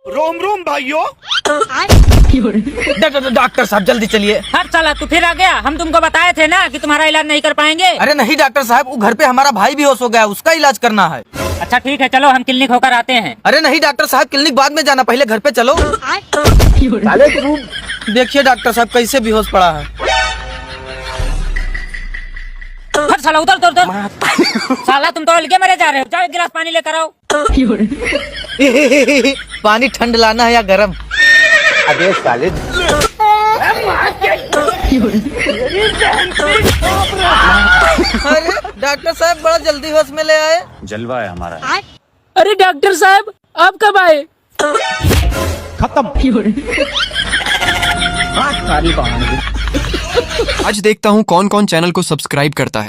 रोम रोम भाइयों। डॉक्टर साहब जल्दी चलिए। हर साला तू फिर आ गया। हम तुमको बताए थे ना कि तुम्हारा इलाज नहीं कर पाएंगे। अरे नहीं डॉक्टर साहब, वो घर पे हमारा भाई बेहोश हो गया, उसका इलाज करना है। अच्छा ठीक है, चलो हम क्लिनिक होकर आते हैं। अरे नहीं डॉक्टर साहब, क्लिनिक बाद में जाना, पहले घर पे चलो। देखिए डॉक्टर साहब कैसे बेहोश पड़ा है। हर साला उधर उधर उधर। साला तुम तो अलगे मरे जा रहे हो। जाओ एक गिलास पानी लेकर आओ। पानी ठंड लाना है या गरम? अबे साले। अरे डॉक्टर साहब बड़ा जल्दी होश में ले आए। जलवा है हमारा। अरे डॉक्टर साहब आप कब आए? आज देखता हूँ कौन कौन चैनल को सब्सक्राइब करता है।